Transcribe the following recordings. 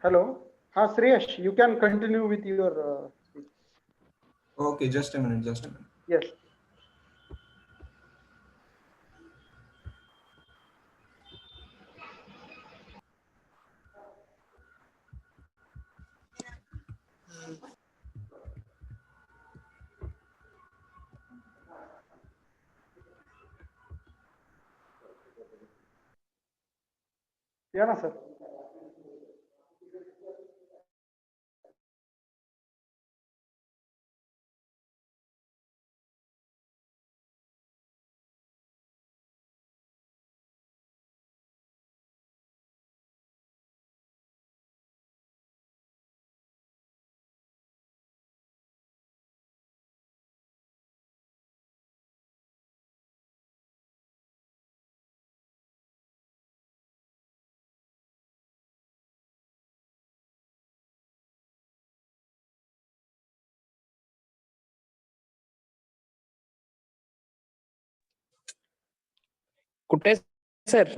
Hello. Sreesh, you can continue with your speech. Okay, just a minute, just a minute. Yes. Yeah, na, sir. कुठे sir?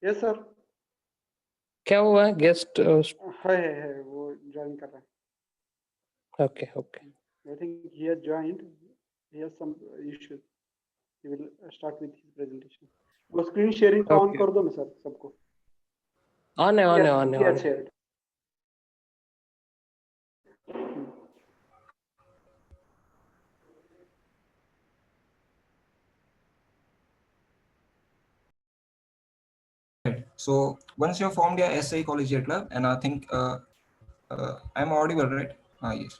Yes, sir. क्या हुआ guest? है वो join कर रहा okay okay. है. I think he has joined. He has some issues. He will start with his presentation. वो screen sharing को ऑन Okay. कर दो ना सर सबको. On है on है Yes, on he है has on. shared. Right. So once you have formed your SAE collegiate club, and I think I'm audible, right? Yes.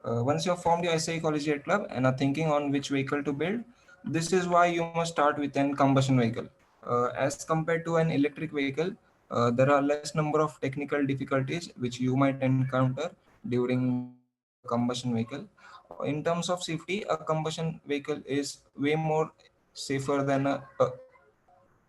Once you have formed your SAE collegiate club and are thinking on which vehicle to build, this is why you must start with an combustion vehicle. As compared to an electric vehicle, there are less number of technical difficulties which you might encounter during the combustion vehicle. In terms of safety, a combustion vehicle is way more safer than a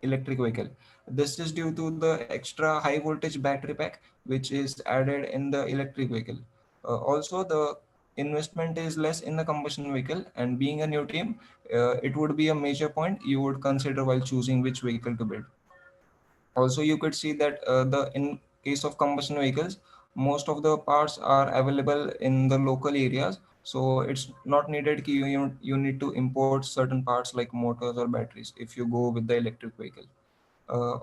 electric vehicle. This is due to the extra high voltage battery pack which is added in the electric vehicle. Also, the investment is less in the combustion vehicle, and being a new team, it would be a major point you would consider while choosing which vehicle to build. Also, you could see that the in case of combustion vehicles, most of the parts are available in the local areas, so it's not needed you need to import certain parts like motors or batteries if you go with the electric vehicle.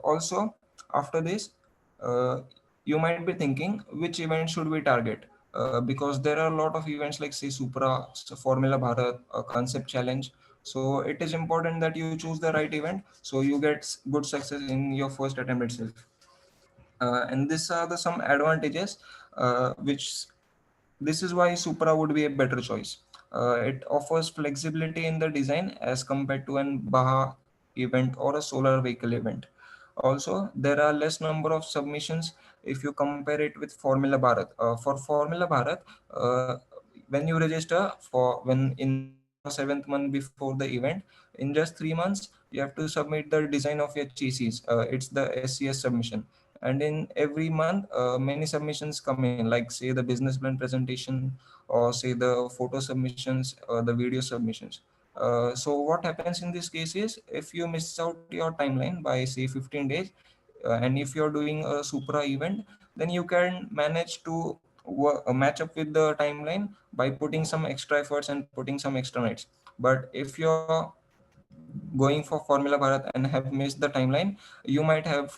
Also, after this, uh, you might be thinking which event should we target, because there are a lot of events like say Supra, Formula Bharat, Concept Challenge. So it is important that you choose the right event so you get good success in your first attempt itself. And these are the some advantages which this is why Supra would be a better choice. It offers flexibility in the design as compared to an Baha event or a solar vehicle event. Also, there are less number of submissions if you compare it with Formula Bharat. For Formula Bharat, when you register for when in the 6th or 7th month before the event, in just 3 months you have to submit the design of your chassis. It's the SCS submission, and in every month many submissions come in like say the business plan presentation or say the photo submissions or the video submissions. So what happens in this case is if you miss out your timeline by say 15 days, and if you're doing a Supra event, then you can manage to match up with the timeline by putting some extra efforts and putting some extra nights. But if you're going for Formula Bharat and have missed the timeline, you might have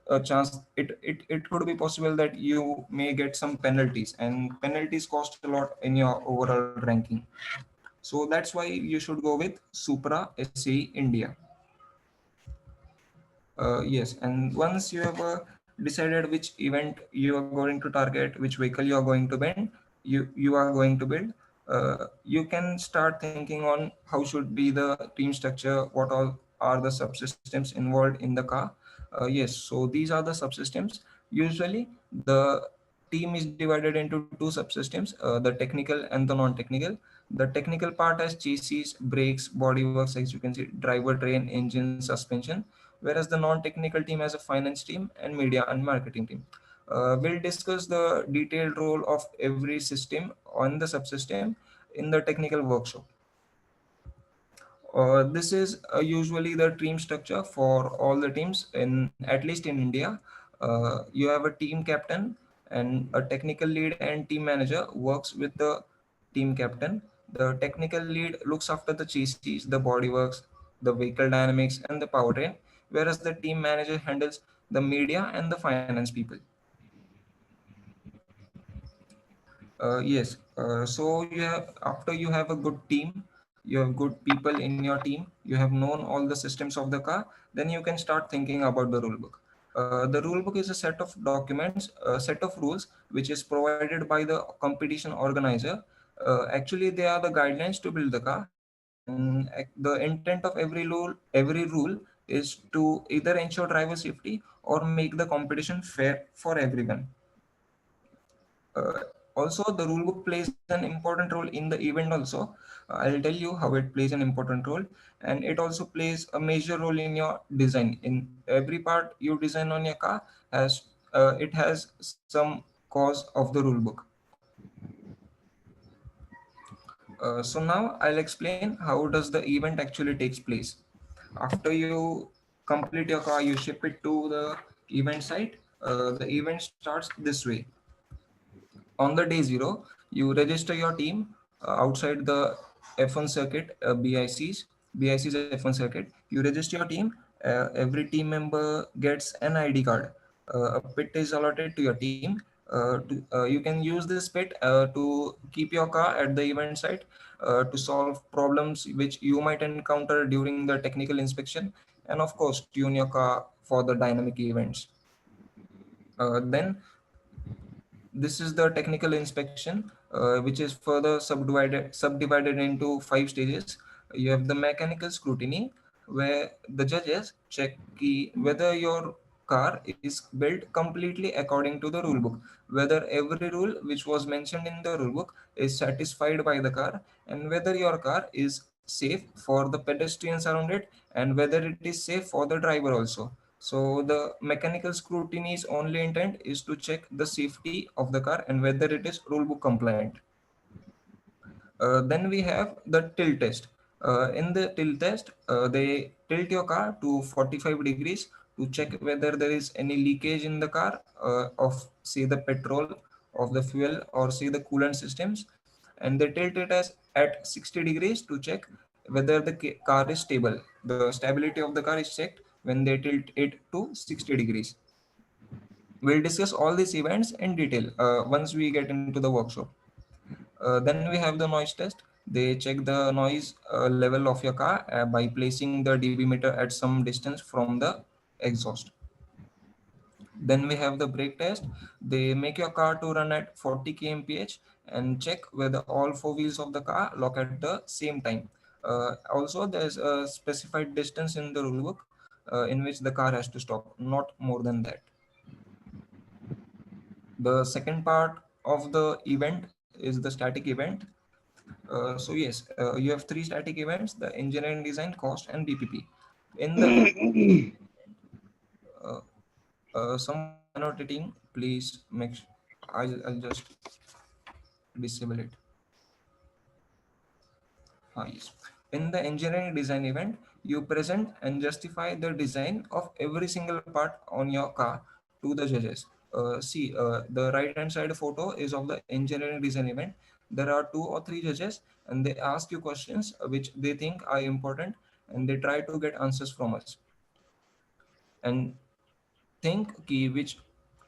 a chance. It could be possible that you may get some penalties, and penalties cost a lot in your overall ranking. So that's why you should go with Supra SE India. Yes, and once you have decided which event you are going to target, which vehicle you are going to bend, you are going to build, you can start thinking on how should be the team structure, what all are the subsystems involved in the car. Yes, so these are the subsystems. Usually, the team is divided into two subsystems, the technical and the non-technical. The technical part has chassis, brakes, bodyworks, as you can see, driver train, engine, suspension, whereas the non-technical team has a finance team and media and marketing team. We'll discuss the detailed role of every system on the subsystem in the technical workshop. This is usually the team structure for all the teams in at least in India. You have a team captain and a technical lead and team manager works with the team captain. The technical lead looks after the chassis, the bodyworks, the vehicle dynamics, and the powertrain, whereas the team manager handles the media and the finance people. Yes. So you have after you have a good team, you have good people in your team, you have known all the systems of the car, then you can start thinking about the rule book. The rule book is a set of documents, a set of rules which is provided by the competition organizer. Actually, they are the guidelines to build the car, and the intent of every rule is to either ensure driver safety or make the competition fair for everyone. Uh, Also, the rulebook plays an important role in the event. Also, I'll tell you how it plays an important role, and it also plays a major role in your design. In every part you design on your car has it has some cause of the rulebook. So now I'll explain how does the event actually takes place. After you complete your car, you ship it to the event site. The event starts this way. On the day zero, you register your team outside the F1 circuit, BIC's F1 circuit. You register your team. Every team member gets an ID card. A pit is allotted to your team. You can use this pit to keep your car at the event site to solve problems which you might encounter during the technical inspection, and of course, tune your car for the dynamic events. Then this is the technical inspection, which is further subdivided into 5 stages. You have the mechanical scrutiny, where the judges check whether your car is built completely according to the rule book, whether every rule which was mentioned in the rule book is satisfied by the car, and whether your car is safe for the pedestrians around it, and whether it is safe for the driver also. So the mechanical scrutiny's only intent is to check the safety of the car and whether it is rulebook compliant. Then we have the tilt test. In the tilt test, they tilt your car to 45 degrees to check whether there is any leakage in the car of say the petrol, of the fuel, or say the coolant systems, and they tilt it as at 60 degrees to check whether the car is stable. The stability of the car is checked when they tilt it to 60 degrees. We'll discuss all these events in detail once we get into the workshop. Then we have the noise test. They check the noise level of your car by placing the dB meter at some distance from the exhaust. Then we have the brake test. They make your car to run at 40 kmph and check whether all four wheels of the car lock at the same time. Also, there's a specified distance in the rule book in which the car has to stop, not more than that. The second part of the event is the static event. So yes, you have three static events: the engineering, design, cost, and BPP. In the uh, someone is annotating. Please make. I'll just disable it. Yes. In the engineering design event, you present and justify the design of every single part on your car to the judges. See, the right hand side photo is of the engineering design event. There are two or three judges, and they ask you questions which they think are important, and they try to get answers from us. And think which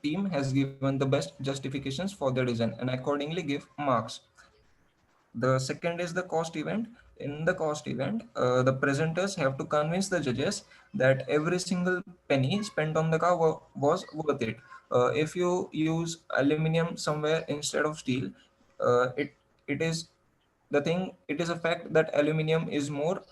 team has given the best justifications for their design, and accordingly give marks. The second is the cost event. In the cost event, the presenters have to convince the judges that every single penny spent on the car was worth it. If you use aluminum somewhere instead of steel, it is the thing. It is a fact that aluminum is more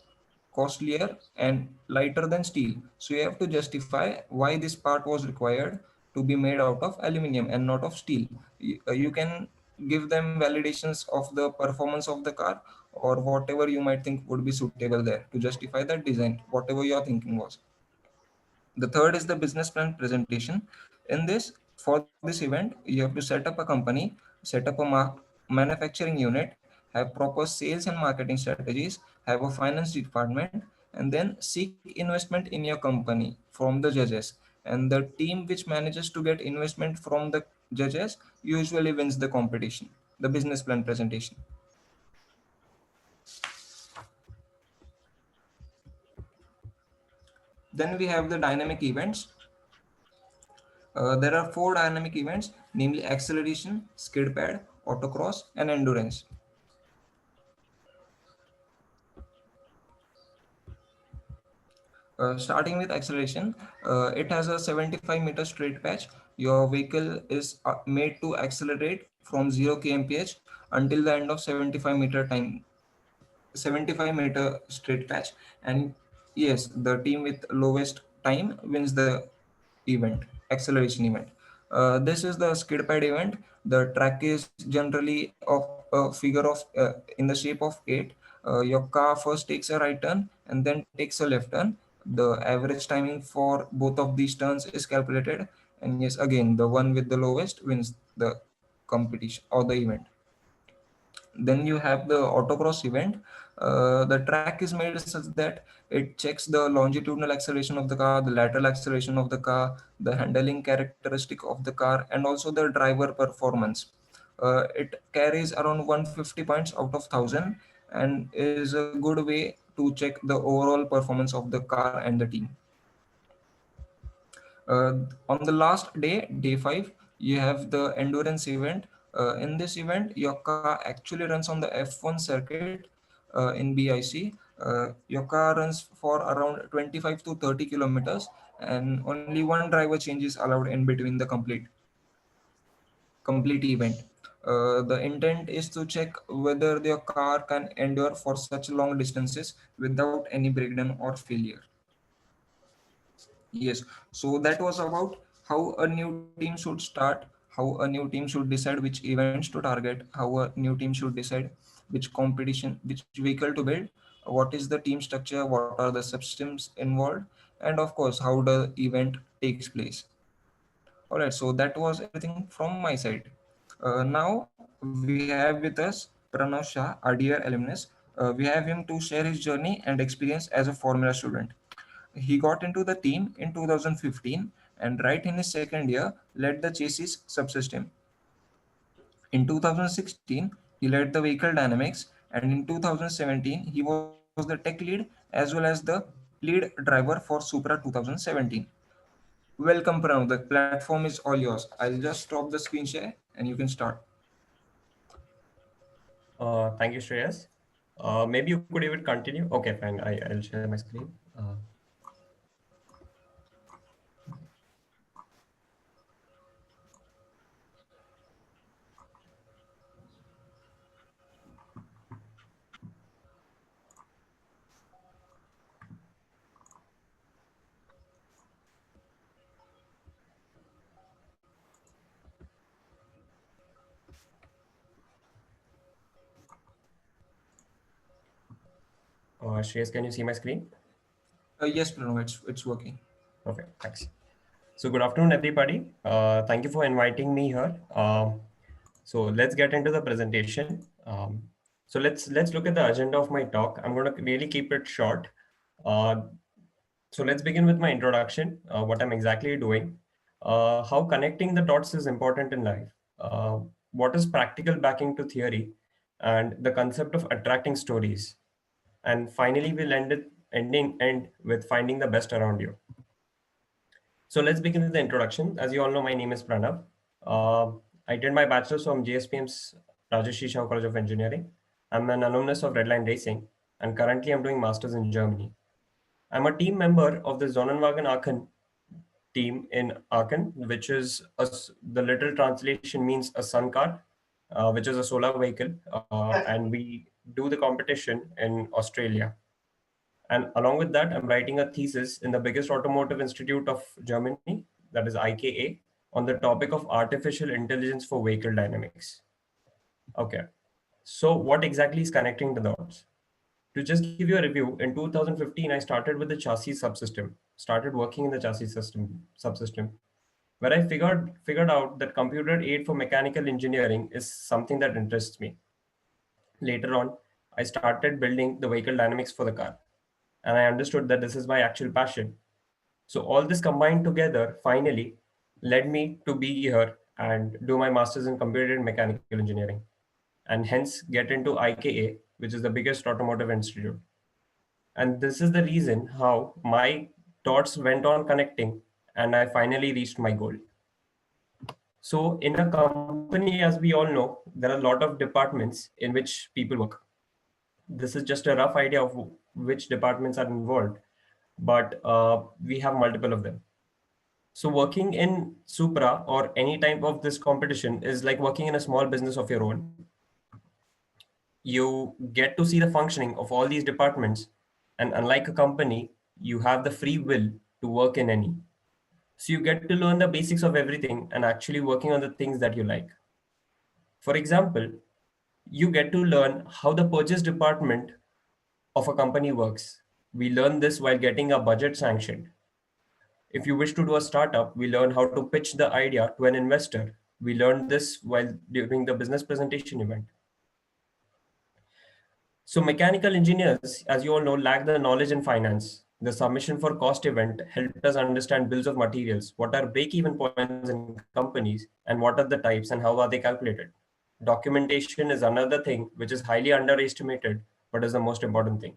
costlier and lighter than steel. So you have to justify why this part was required to be made out of aluminum and not of steel. You can give them validations of the performance of the car or whatever you might think would be suitable there to justify that design, whatever your thinking was. The third is the business plan presentation. In this, for this event, you have to set up a company, set up a manufacturing unit, have proper sales and marketing strategies, have a finance department, and then seek investment in your company from the judges. And the team which manages to get investment from the judges usually wins the competition, the business plan presentation. Then we have the dynamic events. There are four dynamic events, namely acceleration, skid pad, autocross, and endurance. Starting with acceleration, it has a 75-meter straight patch. Your vehicle is made to accelerate from 0 kmph until the end of 75-meter straight patch. And yes, the team with lowest time wins the event, acceleration event. This is the skid pad event. The track is generally of a figure of in the shape of 8. Your car first takes a right turn and then takes a left turn. The average timing for both of these turns is calculated, and yes, again, the one with the lowest wins the competition or the event. Then you have the autocross event. The track is made such that it checks the longitudinal acceleration of the car, the lateral acceleration of the car, the handling characteristic of the car, and also the driver performance. It carries around 150 points out of 1000 and is a good way to check the overall performance of the car and the team. On the last day, day 5, you have the endurance event. In this event, your car actually runs on the F1 circuit in BIC. Your car runs for around 25 to 30 kilometers, and only one driver change is allowed in between the complete event. The intent is to check whether your car can endure for such long distances without any breakdown or failure. Yes, so that was about how a new team should start, how a new team should decide which events to target, how a new team should decide which competition, which vehicle to build, what is the team structure, what are the systems involved, and of course, how the event takes place. All right, so that was everything from my side. Now we have with us Pranav Shah, our dear alumnus. We have him to share his journey and experience as a Formula student. He got into the team in 2015 and right in his second year led the chassis subsystem. In 2016, he led the vehicle dynamics, and in 2017, he was the tech lead as well as the lead driver for Supra 2017. Welcome, Pranav. The platform is all yours. I'll just stop the screen share and you can start. Thank you, Shreyas. Maybe you could even continue. Okay, fine. I'll share my screen. Shreyas, can you see my screen? Yes, Pranav, it's working. Okay, thanks. So good afternoon, everybody. Thank you for inviting me here. So let's get into the presentation. So let's look at the agenda of my talk. I'm going to really keep it short. Uh, so let's begin with my introduction. What I'm exactly doing, how connecting the dots is important in life. What is practical backing to theory, and the concept of attracting stories. And finally, we'll end with finding the best around you. So let's begin with the introduction. As you all know, my name is Pranav. Uh, I did my bachelor's from JSPM's Rajarshi Shah College of Engineering. I'm an alumnus of Redline Racing, and currently I'm doing masters in Germany. I'm a team member of the Zonenwagen Aachen team in Aachen, which is the literal translation means a sun car, which is a solar vehicle, and we do the competition in Australia. And along with that, I'm writing a thesis in the biggest automotive institute of Germany, that is IKA, on the topic of artificial intelligence for vehicle dynamics. Okay, so what exactly is connecting the dots? To just give you a review, in 2015, I started with the chassis subsystem, started working in the chassis subsystem, where I figured out that computer aid for mechanical engineering is something that interests me. Later on, I started building the vehicle dynamics for the car, and I understood that this is my actual passion. So all this combined together finally led me to be here and do my master's in computer and mechanical engineering, and hence get into IKA, which is the biggest automotive institute. And this is the reason how my dots went on connecting and I finally reached my goal. So in a company, as we all know, there are a lot of departments in which people work. This is just a rough idea of which departments are involved, but we have multiple of them. So working in Supra or any type of this competition is like working in a small business of your own. You get to see the functioning of all these departments, and unlike a company, you have the free will to work in any. So you get to learn the basics of everything and actually working on the things that you like. For example, you get to learn how the purchase department of a company works. We learn this while getting a budget sanctioned. If you wish to do a startup, we learn how to pitch the idea to an investor. We learned this while during the business presentation event. So mechanical engineers, as you all know, lack the knowledge in finance. The submission for cost event helped us understand bills of materials, what are break-even points in companies, and what are the types and how are they calculated. Documentation is another thing which is highly underestimated, but is the most important thing.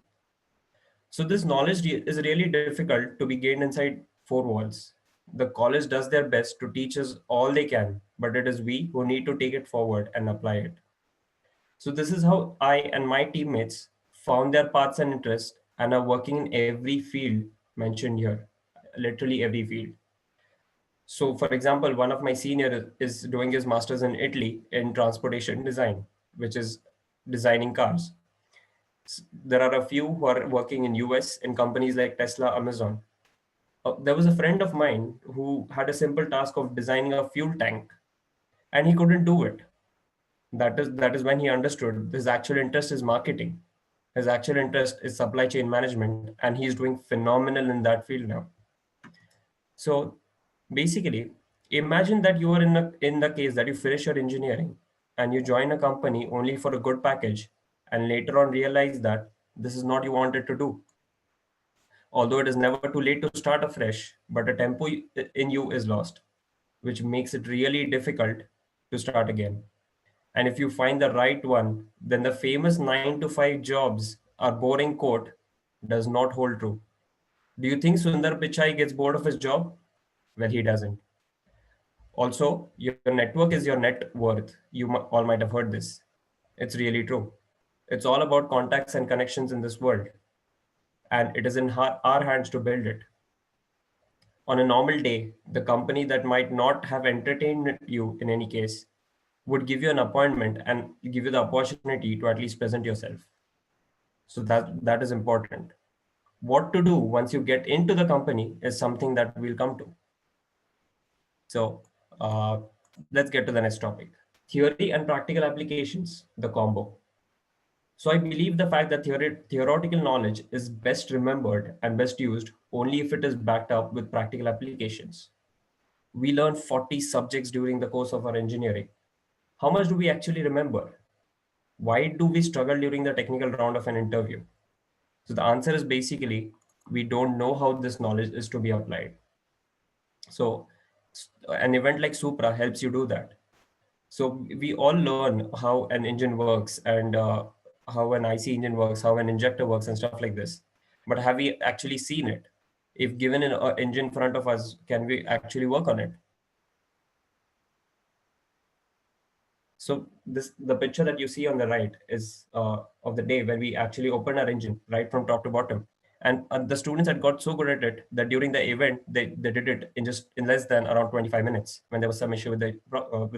So this knowledge is really difficult to be gained inside four walls. The college does their best to teach us all they can, but it is we who need to take it forward and apply it. So this is how I and my teammates found their paths and interests and are working in every field mentioned here, literally every field. So for example, one of my senior is doing his master's in Italy in transportation design, which is designing cars. There are a few who are working in US in companies like Tesla, Amazon. There was a friend of mine who had a simple task of designing a fuel tank, and he couldn't do it. That is when he understood his actual interest is marketing. His actual interest is supply chain management, and he's doing phenomenal in that field now. So basically, imagine that you are in the case that you finish your engineering and you join a company only for a good package, and later on realize that this is not you wanted to do. Although it is never too late to start afresh, but a tempo in you is lost, which makes it really difficult to start again. And if you find the right one, then the famous 9 to 5 jobs are boring quote does not hold true. Do you think Sundar Pichai gets bored of his job? Well, he doesn't. Also, your network is your net worth. You all might have heard this. It's really true. It's all about contacts and connections in this world, and it is in our hands to build it. On a normal day, the company that might not have entertained you in any case would give you an appointment and give you the opportunity to at least present yourself. So that is important. What to do once you get into the company is something that we'll come to. So let's get to the next topic. Theory and practical applications, the combo. So I believe the fact that theoretical knowledge is best remembered and best used only if it is backed up with practical applications. We learn 40 subjects during the course of our engineering. How much do we actually remember? Why do we struggle during the technical round of an interview? So the answer is basically we don't know how this knowledge is to be applied. So an event like Supra helps you do that. So we all learn how an engine works and how an IC engine works, how an injector works and stuff like this. But have we actually seen it? If given an engine in front of us, can we actually work on it? So the picture that you see on the right is of the day when we actually opened our engine right from top to bottom. And the students had got so good at it that during the event, they did it in less than around 25 minutes when there was some issue with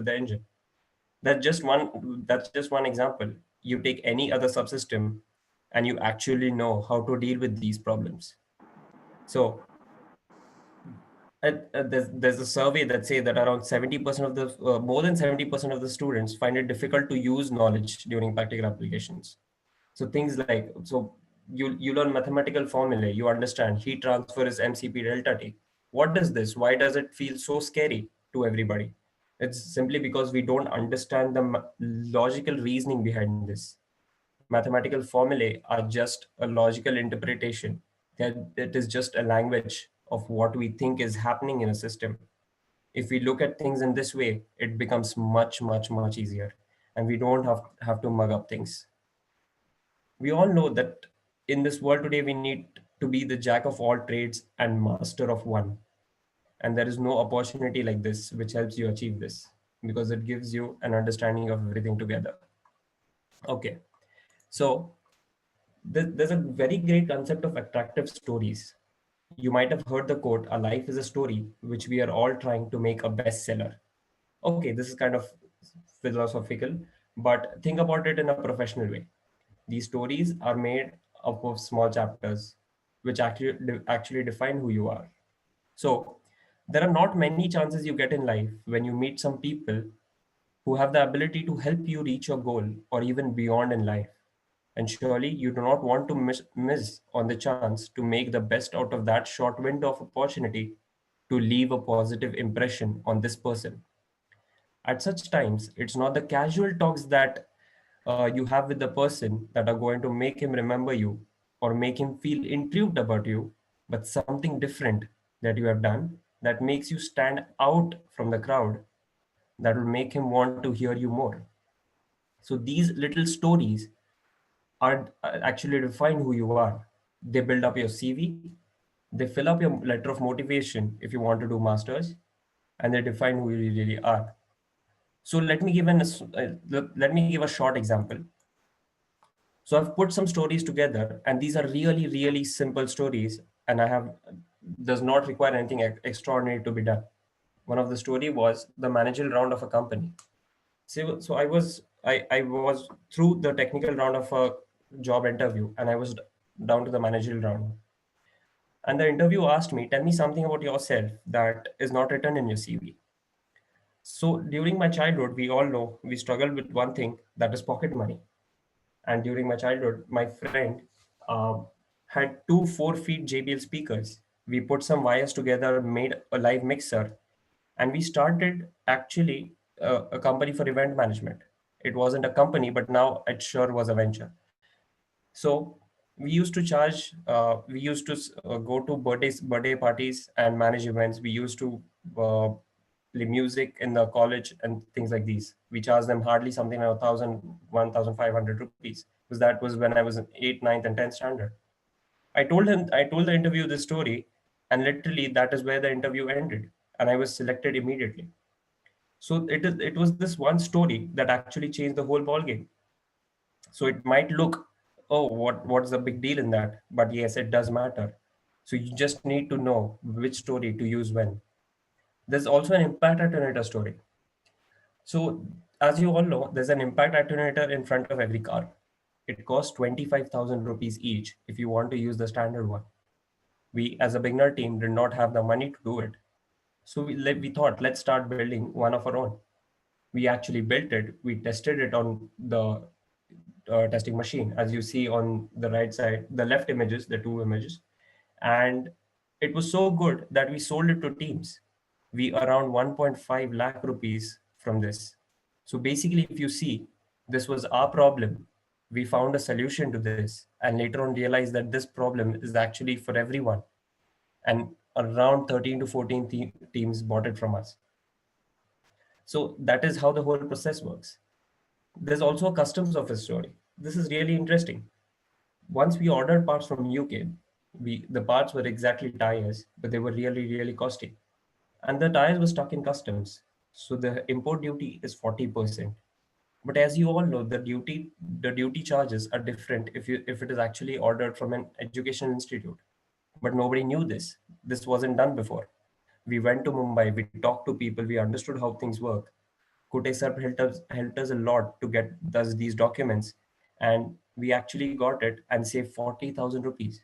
the engine. That's just one example. You take any other subsystem and you actually know how to deal with these problems. So there's a survey that say that around 70% of the more than 70% of the students find it difficult to use knowledge during practical applications. So things like, so you learn mathematical formulae, you understand heat transfer is mcp delta t. What is this? Why does it feel so scary to everybody? It's simply because we don't understand the logical reasoning behind this. Mathematical formulae are just a logical interpretation. It is just a language of what we think is happening in a system. If we look at things in this way, it becomes much, much, much easier. And we don't have to mug up things. We all know that in this world today, we need to be the jack of all trades and master of one. And there is no opportunity like this which helps you achieve this because it gives you an understanding of everything together. Okay, so there's a very great concept of attractive stories. You might have heard the quote, "A life is a story," which we are all trying to make a bestseller. Okay, this is kind of philosophical, but think about it in a professional way. These stories are made up of small chapters, which actually define who you are. So there are not many chances you get in life when you meet some people who have the ability to help you reach your goal or even beyond in life. And surely you do not want to miss on the chance to make the best out of that short window of opportunity to leave a positive impression on this person. At such times, it's not the casual talks that you have with the person that are going to make him remember you or make him feel intrigued about you, but something different that you have done that makes you stand out from the crowd, that will make him want to hear you more. So these little stories are actually define who you are. They build up your CV, they fill up your letter of motivation if you want to do masters, and they define who you really are. So let me give a short example. So I've put some stories together, and these are really, really simple stories, and I have does not require anything extraordinary to be done. One of the story was the managerial round of a company. So I was through the technical round of a job interview, and I was down to the managerial round. And the interview asked me, "Tell me something about yourself that is not written in your CV." So during my childhood, we all know we struggle with one thing, that is pocket money. And during my childhood, my friend uh, had two 4 feet JBL speakers. We put some wires together, made a live mixer, and we started actually a company for event management. It wasn't a company, but now it sure was a venture. So we used to charge. We used to go to birthday parties, and manage events. We used to uh, play music in the college and things like these. We charged them hardly something like 1,500 rupees, because that was when I was in 8th, 9th, and 10th standard. I told the interview this story, and literally that is where the interview ended, and I was selected immediately. So it was this one story that actually changed the whole ball game. So it might look, oh, what's the big deal in that? But yes, it does matter. So you just need to know which story to use when. There's also an impact alternator story. So as you all know, there's an impact alternator in front of every car. It costs 25,000 rupees each if you want to use the standard one. We as a beginner team did not have the money to do it. So we thought, let's start building one of our own. We actually built it. We tested it on the testing machine, as you see on the right side, the left images, the two images. And it was so good that we sold it to teams. We around 1.5 lakh rupees from this. So basically, if you see, this was our problem. We found a solution to this, and later on realized that this problem is actually for everyone. And around 13 to 14 teams bought it from us. So that is how the whole process works. There's also a customs office story. This is really interesting. Once we ordered parts from UK, the parts were exactly tires, but they were really, really costly. And the tires were stuck in customs. So the import duty is 40%. But as you all know, the duty charges are different if it is actually ordered from an education institute. But nobody knew this. This wasn't done before. We went to Mumbai, we talked to people, we understood how things work. Kote sir helped us a lot to get these documents, and we actually got it and saved 40,000 rupees.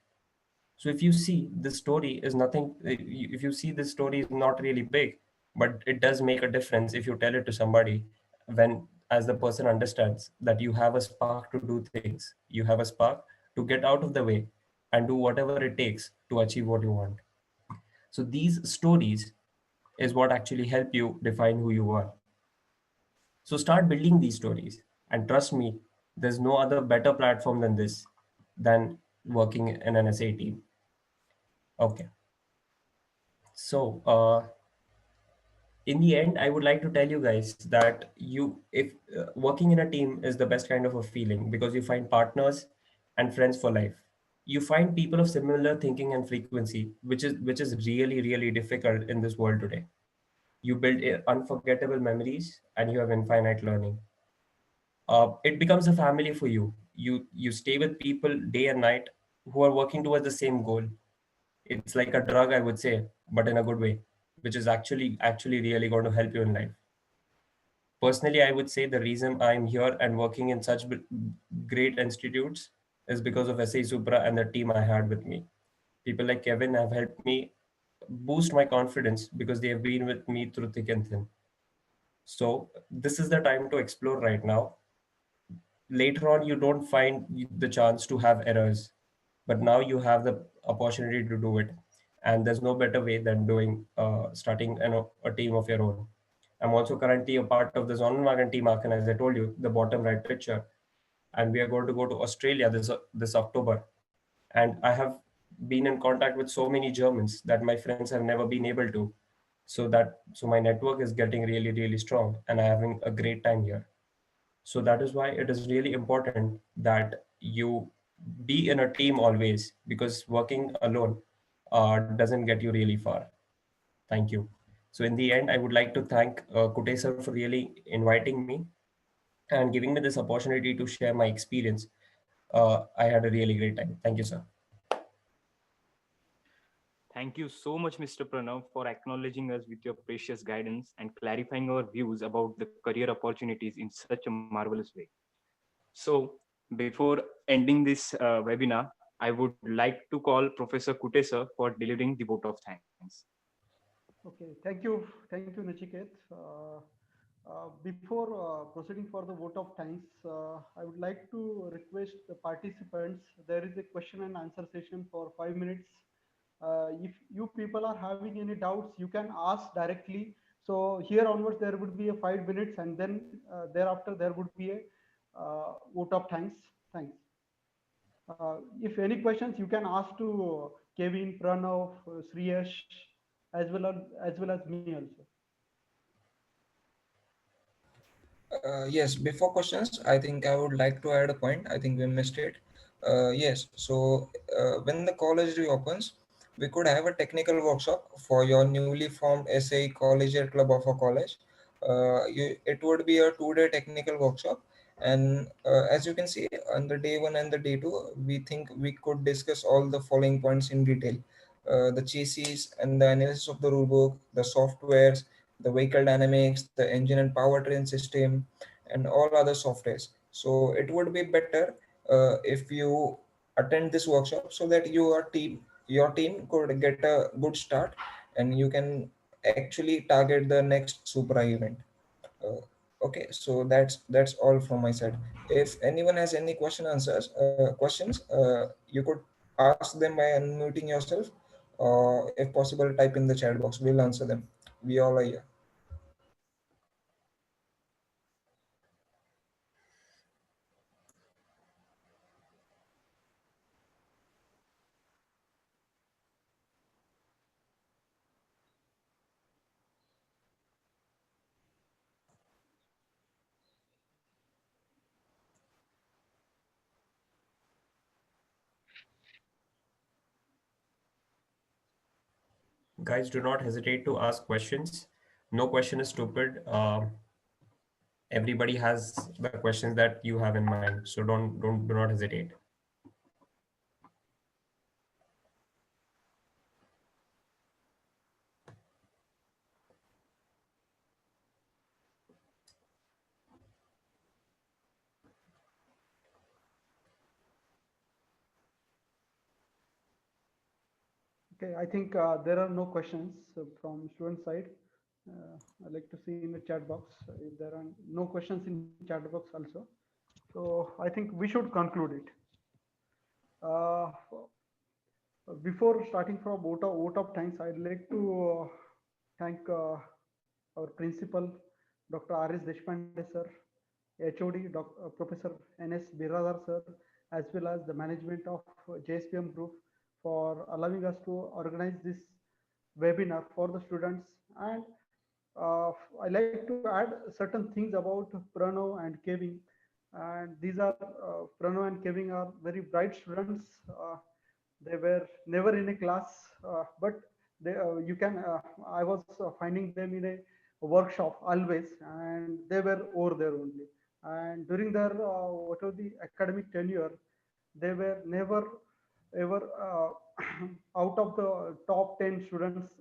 So if you see this story is nothing, if you see this story is not really big, but it does make a difference if you tell it to somebody, when as the person understands that you have a spark to do things, you have a spark to get out of the way and do whatever it takes to achieve what you want. So these stories is what actually help you define who you are. So start building these stories, and trust me, There's no other better platform than this, than working in an SA team. Okay. So, in the end, I would like to tell you guys that if working in a team is the best kind of a feeling, because you find partners and friends for life. You find people of similar thinking and frequency, which is really really difficult in this world today. You build unforgettable memories and you have infinite learning. It becomes a family for you. You stay with people day and night who are working towards the same goal. It's like a drug, I would say, but in a good way, which is actually really going to help you in life. Personally, I would say the reason I'm here and working in such great institutes is because of SAE Supra and the team I had with me. People like Kevin have helped me boost my confidence because they have been with me through thick and thin. So this is the time to explore right now. Later on, you don't find the chance to have errors, but now you have the opportunity to do it. And there's no better way than starting a team of your own. I'm also currently a part of the Zonenwagen team, Akan, as I told you, the bottom right picture. And we are going to go to Australia this October. And I have been in contact with so many Germans that my friends have never been able to. So my network is getting really, really strong, and I'm having a great time here. So that is why it is really important that you be in a team always, because working alone doesn't get you really far. Thank you. So in the end, I would like to thank Kute sir for really inviting me and giving me this opportunity to share my experience. I had a really great time. Thank you, sir. Thank you so much, Mr. Pranav, for acknowledging us with your precious guidance and clarifying our views about the career opportunities in such a marvelous way. So, before ending this webinar, I would like to call Professor Kutesa for delivering the vote of thanks. Okay, thank you, Nachiket. Before proceeding for the vote of thanks, I would like to request the participants. There is a question and answer session for 5 minutes. If you people are having any doubts, you can ask directly. So here onwards, there would be a 5 minutes, and then thereafter there would be a vote of thanks. Thanks. If any questions, you can ask to Kevin, Pranav, Sriyash, as well as me also. Yes, before questions, I think I would like to add a point. I think we missed it. Yes, so when the college reopens, we could have a technical workshop for your newly formed SAE collegiate club of a college. It would be a 2-day technical workshop. And as you can see, on the day one and the day two, we think we could discuss all the following points in detail. The chassis and the analysis of the rulebook, the softwares, the vehicle dynamics, the engine and powertrain system, and all other softwares. So it would be better if you attend this workshop so that your team could get a good start and you can actually target the next Supra event. Uh, okay, so that's all from my side. If anyone has any questions, you could ask them by unmuting yourself, or if possible, type in the chat box. We'll answer them. We all are here. Guys, do not hesitate to ask questions. No question is stupid. Everybody has the questions that you have in mind, so do not hesitate. Okay, I think there are no questions from student side. I'd like to see in the chat box if there are no questions in chat box also. So I think we should conclude it. Before starting from vote of thanks, I'd like to thank our principal, Dr. R.S. Deshpande sir. HOD, Professor N.S. Biradar sir, as well as the management of JSPM Group for allowing us to organize this webinar for the students. And I like to add certain things about Prano and Kevin. And these are Prano and Kevin are very bright students. They were never in a class, but you can. I was finding them in a workshop always, and they were over there only. And during their whatever the academic tenure, they were never ever out of the top 10 students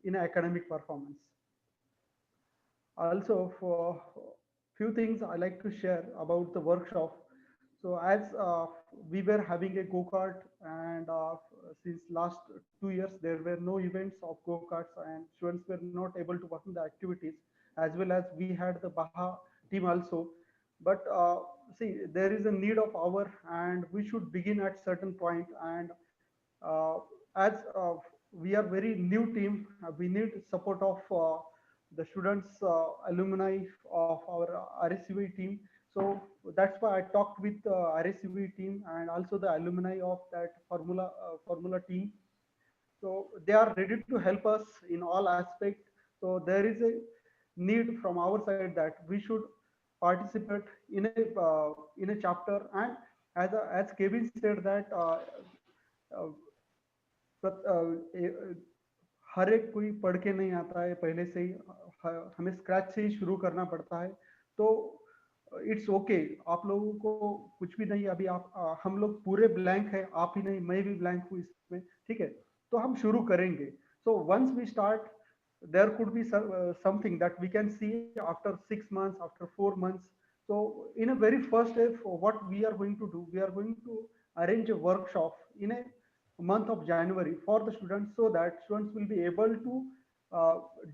in academic performance. Also, for few things I like to share about the workshop. So as we were having a go-kart, and since last 2 years there were no events of go-karts, and students were not able to perform the activities, as well as we had the Baha team also. But see, there is a need of hour, and we should begin at certain point. And uh, as we are very new team, we need support of the students, alumni of our RSUV team. So that's why I talked with RSUV team and also the alumni of that Formula team. So they are ready to help us in all aspects. So there is a need from our side that we should participate in a chapter. And as Kevin said that uh, हर एक कोई पढ़ के नहीं आता है पहले से ही, हमें स्क्रैच से ही शुरू करना पड़ता है। तो इट्स ओके, आप लोगों को कुछ भी नहीं अभी, आप हम लोग पूरे ब्लैंक है, आप ही नहीं मैं भी ब्लैंक हूँ इसमें, ठीक है, तो हम शुरू करेंगे। So once we start, there could be something that we can see after 6 months, after 4 months. So in a very first step, what we are going to do, we are going to arrange a workshop in a month of January for the students, so that students will be able to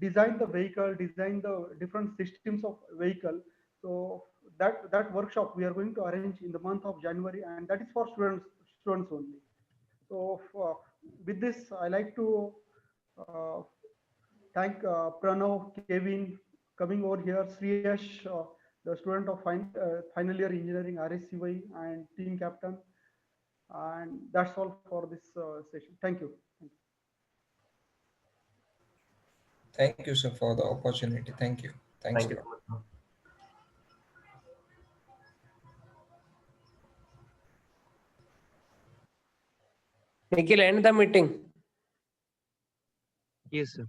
design the vehicle, design the different systems of vehicle. So that workshop we are going to arrange in the month of January, and that is for students only. So with this, I like to uh, thank Pranav, Kevin, coming over here, Sriyash, the student of final year engineering RSCY and team captain. And that's all for this session. Thank you. Thank you, sir, for the opportunity. Thank you. Thanks Thank a you lot. so much. Nikhil, end the meeting. Yes, sir.